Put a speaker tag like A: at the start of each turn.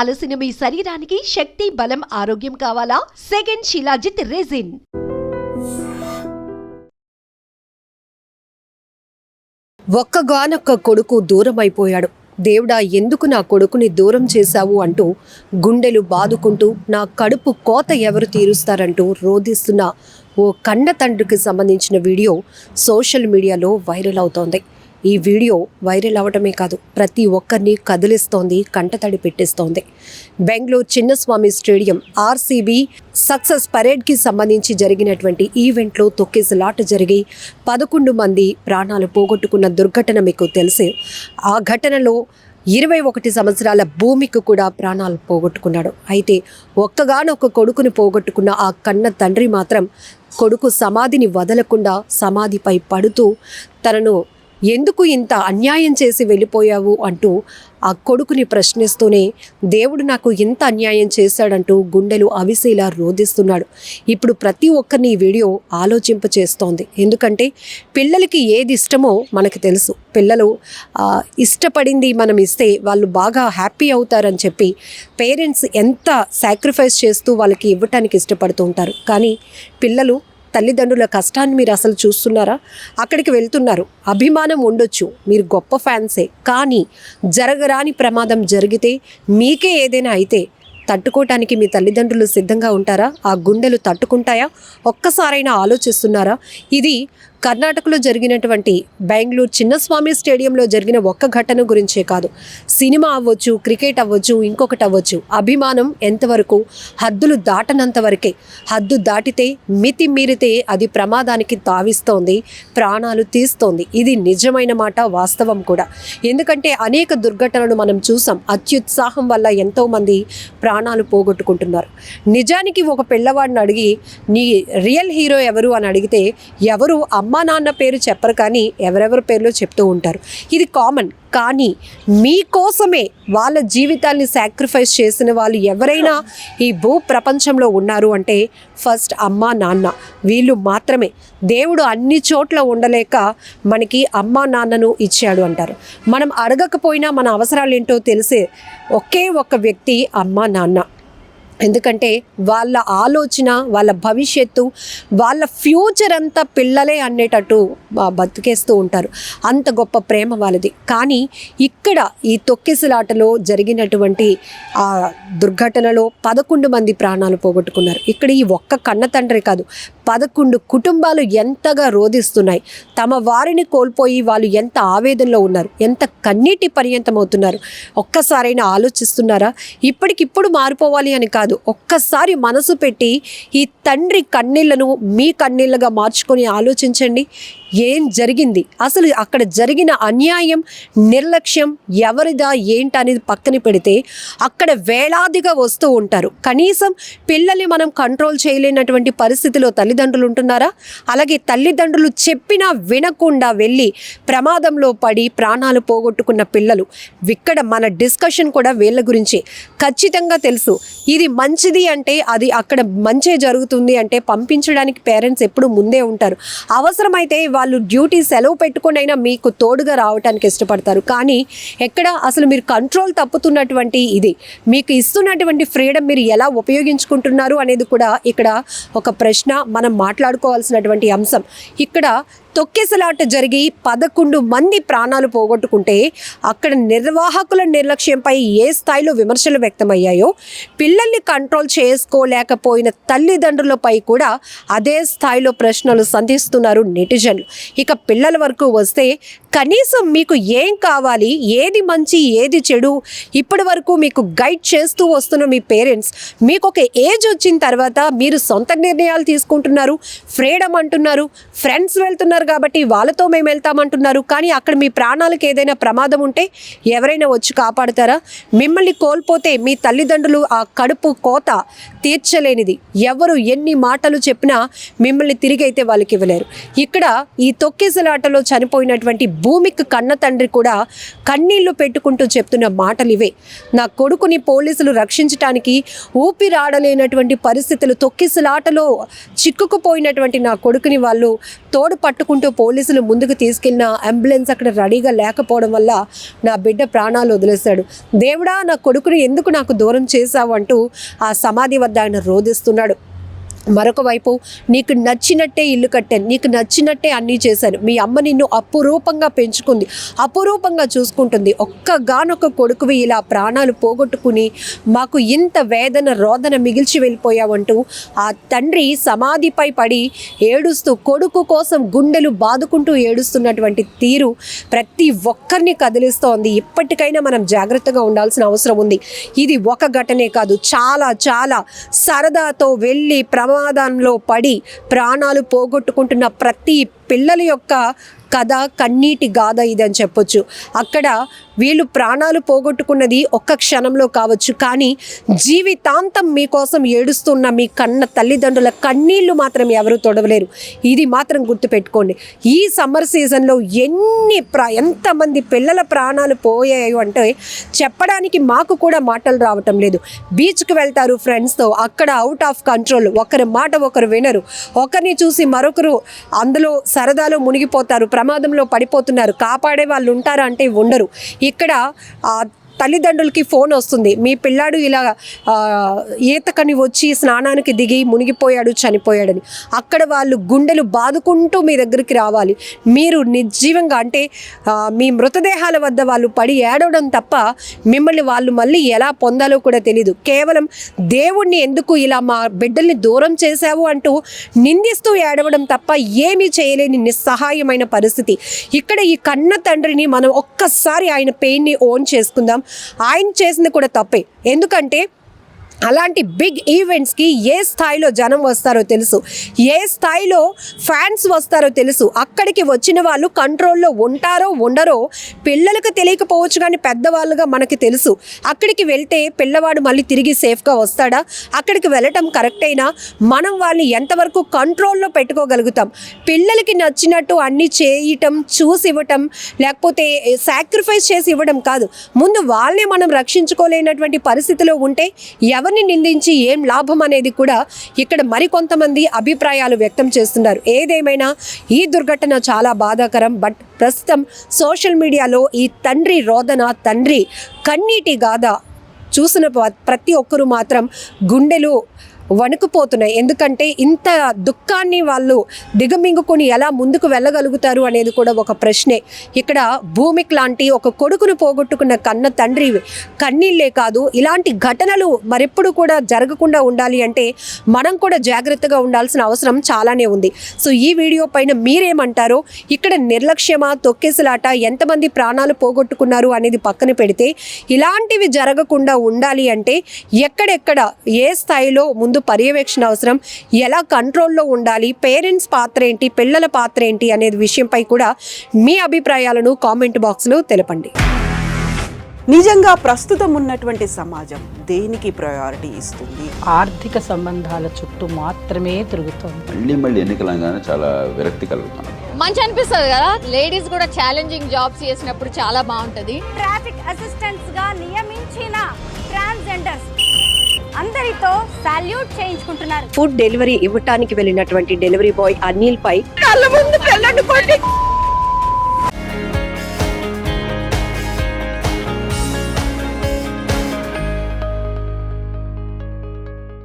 A: అలసిన మీ శరీరానికి శక్తి, బలం, ఆరోగ్యం కావాలా? Second shilajit resin.
B: ఒక్కగానొక్క కొడుకు దూరం అయిపోయాడు. దేవుడా, ఎందుకు నా కొడుకుని దూరం చేశావు అంటూ గుండెలు బాదుకుంటూ నా కడుపు కోత ఎవరు తీరుస్తారంటూ రోధిస్తున్న ఓ కన్న తండ్రికి సంబంధించిన వీడియో సోషల్ మీడియాలో వైరల్ అవుతోంది. ఈ వీడియో వైరల్ అవడమే కాదు, ప్రతి ఒక్కరిని కదిలిస్తోంది, కంటతడి పెట్టిస్తోంది. Bengaluru Chinnaswamy stadium RCB success పరేడ్కి సంబంధించి జరిగినటువంటి ఈవెంట్లో తొక్కేసలాట జరిగి 11 మంది ప్రాణాలు పోగొట్టుకున్న దుర్ఘటన మీకు తెలిసే. ఆ ఘటనలో 21 సంవత్సరాల భూమికి కూడా ప్రాణాలు పోగొట్టుకున్నాడు. అయితే ఒక్కగానొక్క కొడుకుని పోగొట్టుకున్న ఆ కన్న తండ్రి మాత్రం కొడుకు సమాధిని వదలకుండా సమాధిపై పడుతూ తనను ఎందుకు ఇంత అన్యాయం చేసి వెళ్ళిపోయావు అంటూ ఆ కొడుకుని ప్రశ్నిస్తూనే దేవుడు నాకు ఇంత అన్యాయం చేశాడంటూ గుండెలు అవిసేలా రోధిస్తున్నాడు. ఇప్పుడు ప్రతి ఒక్కరిని ఈ వీడియో ఆలోచింపచేస్తోంది. ఎందుకంటే పిల్లలకి ఏది ఇష్టమో మనకు తెలుసు. పిల్లలు ఇష్టపడింది మనం ఇస్తే వాళ్ళు బాగా హ్యాపీ అవుతారని చెప్పి పేరెంట్స్ ఎంత సాక్రిఫైస్ చేస్తూ వాళ్ళకి ఇవ్వటానికి ఇష్టపడుతూ ఉంటారు. కానీ పిల్లలు తల్లిదండ్రుల కష్టాన్ని మీరు అసలు చూస్తున్నారా? అక్కడికి వెళ్తున్నారు, అభిమానం ఉండొచ్చు, మీరు గొప్ప ఫ్యాన్సే, కానీ జరగరాని ప్రమాదం జరిగితే మీకే ఏదైనా అయితే తట్టుకోవటానికి మీ తల్లిదండ్రులు సిద్ధంగా ఉంటారా? ఆ గుండెలు తట్టుకుంటాయా? ఒక్కసారైనా ఆలోచిస్తున్నారా? ఇది కర్ణాటకలో జరిగినటువంటి బెంగళూరు చిన్నస్వామి స్టేడియంలో జరిగిన ఒక్క ఘటన గురించే కాదు. సినిమా అవ్వచ్చు, క్రికెట్ అవ్వచ్చు, ఇంకొకటి అవ్వచ్చు, అభిమానం ఎంతవరకు హద్దులు దాటనంత వరకే. హద్దు దాటితే, మితి మీరితే అది ప్రమాదానికి తావిస్తోంది, ప్రాణాలు తీస్తోంది. ఇది నిజమైన మాట, వాస్తవం కూడా. ఎందుకంటే అనేక దుర్ఘటనలు మనం చూసాం. అత్యుత్సాహం వల్ల ఎంతోమంది ప్రాణాలు పోగొట్టుకుంటున్నారు. నిజానికి ఒక పిల్లవాడిని అడిగి నీ రియల్ హీరో ఎవరు అని అడిగితే ఎవరు అమ్మా నాన్న పేరు చెప్పరు, కానీ ఎవరెవరి పేర్లో చెప్తూ ఉంటారు. ఇది కామన్. కానీ మీకోసమే వాళ్ళ జీవితాల్ని సాక్రిఫైస్ చేసిన వాళ్ళు ఎవరైనా ఈ భూ ప్రపంచంలో ఉన్నారు అంటే ఫస్ట్ అమ్మా నాన్న, వీళ్ళు మాత్రమే. దేవుడు అన్ని చోట్ల ఉండలేక మనకి అమ్మా నాన్నను ఇచ్చాడు అంటారు. మనం అడగకపోయినా మన అవసరాలు ఏంటో తెలిసే ఒకే ఒక్క వ్యక్తి అమ్మా నాన్న. ఎందుకంటే వాళ్ళ ఆలోచన, వాళ్ళ భవిష్యత్తు, వాళ్ళ ఫ్యూచర్ అంతా పిల్లలే అనేటట్టు బతికేస్తూ ఉంటారు. అంత గొప్ప ప్రేమ వాళ్ళది. కానీ ఇక్కడ ఈ తొక్కిసలాటలో జరిగినటువంటి ఆ దుర్ఘటనలో 11 మంది ప్రాణాలు పోగొట్టుకున్నారు. ఇక్కడ ఈ ఒక్క కన్న తండ్రి కాదు, 11 కుటుంబాలు ఎంతగా రోధిస్తున్నాయి. తమ వారిని కోల్పోయి వాళ్ళు ఎంత ఆవేదనలో ఉన్నారు, ఎంత కన్నీటి పర్యంతం అవుతున్నారు. ఒక్కసారైనా ఆలోచిస్తున్నారా? ఇప్పటికిప్పుడు మారిపోవాలి అని కాదు, ఒక్కసారి మనసు పెట్టి ఈ తండ్రి కన్నీళ్లను మీ కన్నీళ్లుగా మార్చుకొని ఆలోచించండి. ఏం జరిగింది అసలు? అక్కడ జరిగిన అన్యాయం, నిర్లక్ష్యం ఎవరిదా ఏంటనేది పక్కన పెడితే అక్కడ వేలాదిగా వస్తూ ఉంటారు. కనీసం పిల్లల్ని మనం కంట్రోల్ చేయలేనటువంటి పరిస్థితిలో తల్లిదండ్రులు ఉంటున్నారా? అలాగే తల్లిదండ్రులు చెప్పినా వినకుండా వెళ్ళి ప్రమాదంలో పడి ప్రాణాలు పోగొట్టుకున్న పిల్లలు. ఇక్కడ మన డిస్కషన్ కూడా వీళ్ళ గురించి. ఖచ్చితంగా తెలుసు ఇది మంచిది అంటే, అది అక్కడ మంచే జరుగుతుంది అంటే పంపించడానికి పేరెంట్స్ ఎప్పుడు ముందే ఉంటారు. అవసరమైతే వాళ్ళు డ్యూటీ సెలవు పెట్టుకునైనా మీకు తోడుగా రావడానికి ఇష్టపడతారు. కానీ ఎక్కడ అసలు మీరు కంట్రోల్ తప్పుతున్నటువంటి ఇది మీకు ఇస్తున్నటువంటి ఫ్రీడమ్ మీరు ఎలా ఉపయోగించుకుంటున్నారు అనేది కూడా ఇక్కడ ఒక ప్రశ్న, మనం మాట్లాడుకోవాల్సినటువంటి అంశం. ఇక్కడ తొక్కిసలాట జరిగి 11 మంది ప్రాణాలు పోగొట్టుకుంటే అక్కడ నిర్వాహకుల నిర్లక్ష్యంపై ఏ స్థాయిలో విమర్శలు వ్యక్తమయ్యాయో, పిల్లల్ని కంట్రోల్ చేసుకోలేకపోయిన తల్లిదండ్రులపై కూడా అదే స్థాయిలో ప్రశ్నలు సంధిస్తున్నారు నెటిజన్లు. ఇక పిల్లల వరకు వస్తే కనీసం మీకు ఏం కావాలి, ఏది మంచి ఏది చెడు ఇప్పటి వరకు మీకు గైడ్ చేస్తూ వస్తున్న మీ పేరెంట్స్ మీకు ఒక ఏజ్ వచ్చిన తర్వాత మీరు సొంత నిర్ణయాలు తీసుకుంటున్నారు, ఫ్రీడమ్ అంటున్నారు, ఫ్రెండ్స్ వెళ్తున్నారు కాబట్టి వాళ్ళతో మేము వెళ్తామంటున్నారు. కానీ అక్కడ మీ ప్రాణాలకు ఏదైనా ప్రమాదం ఉంటే ఎవరైనా వచ్చి కాపాడుతారా? మిమ్మల్ని కోల్పోతే మీ తల్లిదండ్రులు ఆ కడుపు కోత తీర్చలేనిది. ఎవరు ఎన్ని మాటలు చెప్పినా మిమ్మల్ని తిరిగి అయితే వాళ్ళకి ఇవ్వలేరు. ఇక్కడ ఈ తొక్కిసలాటలో చనిపోయినటువంటి భూమికి కన్న తండ్రి కూడా కన్నీళ్లు పెట్టుకుంటూ చెప్తున్న మాటలు ఇవే. నా కొడుకుని పోలీసులు రక్షించడానికి ఊపిరాడలేనటువంటి పరిస్థితులు, తొక్కిసలాటలో చిక్కుకుపోయినటువంటి నా కొడుకుని వాళ్ళు తోడు పట్టుకుంటూ బాదుకుంటూ పోలీసులు ముందుకు తీసుకెళ్ళిన అంబులెన్స్ అక్కడ రెడీగా లేకపోవడం వల్ల నా బిడ్డ ప్రాణాలు వదిలేశాడు. దేవుడా, నా కొడుకుని ఎందుకు నాకు దూరం చేశావు అంటూ ఆ సమాధి వద్ద ఆయన రోదిస్తున్నాడు. మరొక వైపు, నీకు నచ్చినట్టే ఇల్లు కట్టాను, నీకు నచ్చినట్టే అన్నీ చేశాను, మీ అమ్మ నిన్ను అపురూపంగా పెంచుకుంది, అపురూపంగా చూసుకుంటుంది, ఒక్కగానొక్క కొడుకువి ఇలా ప్రాణాలు పోగొట్టుకుని మాకు ఇంత వేదన రోదన మిగిల్చి వెళ్ళిపోయావంటూ ఆ తండ్రి సమాధిపై పడి ఏడుస్తూ కొడుకు కోసం గుండెలు బాదుకుంటూ ఏడుస్తున్నటువంటి తీరు ప్రతి ఒక్కరిని కదిలిస్తోంది. ఇప్పటికైనా మనం జాగ్రత్తగా ఉండాల్సిన అవసరం ఉంది. ఇది ఒక ఘటనే కాదు, చాలా చాలా సరదాతో వెళ్ళి ప్రమాదంలో పడి ప్రాణాలు పోగొట్టుకుంటున్న ప్రతి పిల్లల యొక్క కథ, కన్నీటి గాథ ఇది అని చెప్పొచ్చు. అక్కడ వీళ్ళు ప్రాణాలు పోగొట్టుకున్నది ఒక్క క్షణంలో కావచ్చు, కానీ జీవితాంతం మీకోసం ఏడుస్తున్న మీ కన్న తల్లిదండ్రుల కన్నీళ్లు మాత్రం ఎవరు తొడవలేరు. ఇది మాత్రం గుర్తుపెట్టుకోండి. ఈ సమ్మర్ సీజన్లో ఎంతమంది పిల్లల ప్రాణాలు పోయాయి అంటే చెప్పడానికి మాకు కూడా మాటలు రావటం లేదు. బీచ్కి వెళ్తారు ఫ్రెండ్స్తో, అక్కడ అవుట్ ఆఫ్ కంట్రోల్, ఒకరి మాట ఒకరు వినరు, ఒకరిని చూసి మరొకరు అందులో సరదాలో మునిగిపోతారు, ప్రమాదంలో పడిపోతున్నారు. కాపాడే వాళ్ళు ఉంటారా అంటే ఉండరు. ఇక్కడ తల్లిదండ్రులకి ఫోన్ వస్తుంది, మీ పిల్లాడు ఇలా ఈతకని వచ్చి స్నానానికి దిగి మునిగిపోయాడు, చనిపోయాడని. అక్కడ వాళ్ళు గుండెలు బాదుకుంటూ మీ దగ్గరికి రావాలి. మీరు నిర్జీవంగా అంటే మీ మృతదేహాల వద్ద వాళ్ళు పడి ఏడవడం తప్ప మిమ్మల్ని వాళ్ళు మళ్ళీ ఎలా పొందాలో కూడా తెలీదు. కేవలం దేవుణ్ణి ఎందుకు ఇలా మా బిడ్డల్ని దూరం చేశావు అంటూ నిందిస్తూ ఏడవడం తప్ప ఏమీ చేయలేని నిస్సహాయమైన పరిస్థితి. ఇక్కడ ఈ కన్న తండ్రిని మనం ఒక్కసారి ఆయన పెయిన్ని ఓన్ చేసుకుందాం. ఆయన చేసింది కూడా తప్పే. ఎందుకంటే అలాంటి బిగ్ ఈవెంట్స్కి ఏ స్థాయిలో జనం వస్తారో తెలుసు, ఏ స్థాయిలో ఫ్యాన్స్ వస్తారో తెలుసు. అక్కడికి వచ్చిన వాళ్ళు కంట్రోల్లో ఉంటారో ఉండరో పిల్లలకు తెలియకపోవచ్చు, కానీ పెద్దవాళ్ళుగా మనకి తెలుసు. అక్కడికి వెళ్తే పిల్లవాడు మళ్ళీ తిరిగి సేఫ్గా వస్తాడా, అక్కడికి వెళ్ళటం కరెక్ట్ అయినా మనం వాళ్ళని ఎంతవరకు కంట్రోల్లో పెట్టుకోగలుగుతాం? పిల్లలకి నచ్చినట్టు అన్నీ చేయటం, చూసి ఇవ్వటం, లేకపోతే సాక్రిఫైస్ చేసి ఇవ్వడం కాదు. ముందు వాళ్ళని మనం రక్షించుకోలేనటువంటి పరిస్థితిలో ఉంటే ఎవరిని నిందించి ఏం లాభం అనేది కూడా ఇక్కడ మరికొంతమంది అభిప్రాయాలు వ్యక్తం చేస్తున్నారు. ఏదేమైనా ఈ దుర్ఘటన చాలా బాధాకరం. బట్ ప్రస్తుతం సోషల్ మీడియాలో ఈ తండ్రి రోదన, తండ్రి కన్నీటి గాథ చూసిన ప్రతి ఒక్కరూ మాత్రం గుండెలు వణుకుపోతున్నాయి. ఎందుకంటే ఇంత దుఃఖాన్ని వాళ్ళు దిగమింగుకొని ఎలా ముందుకు వెళ్ళగలుగుతారు అనేది కూడా ఒక ప్రశ్నే. ఇక్కడ భూమికి లాంటి ఒక కొడుకును పోగొట్టుకున్న కన్న తండ్రి కన్నీళ్ళే కాదు, ఇలాంటి ఘటనలు మరెప్పుడు కూడా జరగకుండా ఉండాలి అంటే మనం కూడా జాగ్రత్తగా ఉండాల్సిన అవసరం చాలానే ఉంది. సో ఈ వీడియో పైన మీరేమంటారో, ఇక్కడ నిర్లక్ష్యమా, తొక్కేసలాట, ఎంతమంది ప్రాణాలు పోగొట్టుకున్నారు అనేది పక్కన పెడితే ఇలాంటివి జరగకుండా ఉండాలి అంటే ఎక్కడెక్కడ ఏ స్థాయిలో ముందు పర్యవేక్షణ అవసరం, ఎలా కంట్రోల్లో ఉండాలి, పేరెంట్స్ పాత్ర ఏంటి, పిల్లల పాత్ర ఏంటి అనేది విషయంపై కూడా మీ అభిప్రాయాలను కామెంట్ బాక్స్లో తెలపండి.
C: నిజంగా ప్రస్తుతం ఉన్నటువంటి సమాజం దేనికి ప్రయారిటీ ఇస్తుంది?
D: ఆర్థిక సంబంధాల చుట్టూ మాత్రమే తిరుగుతోంది.
E: మళ్ళీ ఎన్నికలంగానే చాలా విరక్తి కలుగుతున్నాం.
F: మంచి అనిపిస్తుంది కదా, లేడీస్ కూడా ఛాలెంజింగ్ జాబ్స్ చేసినప్పుడు చాలా బాగుంటది.
G: ట్రాఫిక్ అసిస్టెంట్స్ గా నియమించిన ట్రాన్స్జెండర్స్ అందరితో సాల్యూట్ చేయించుకుంటున్నారు.
B: ఫుడ్ డెలివరీ ఇవ్వటానికి వెళ్ళినటువంటి డెలివరీ బాయ్ అనిల్ పై కళ్ళ ముందు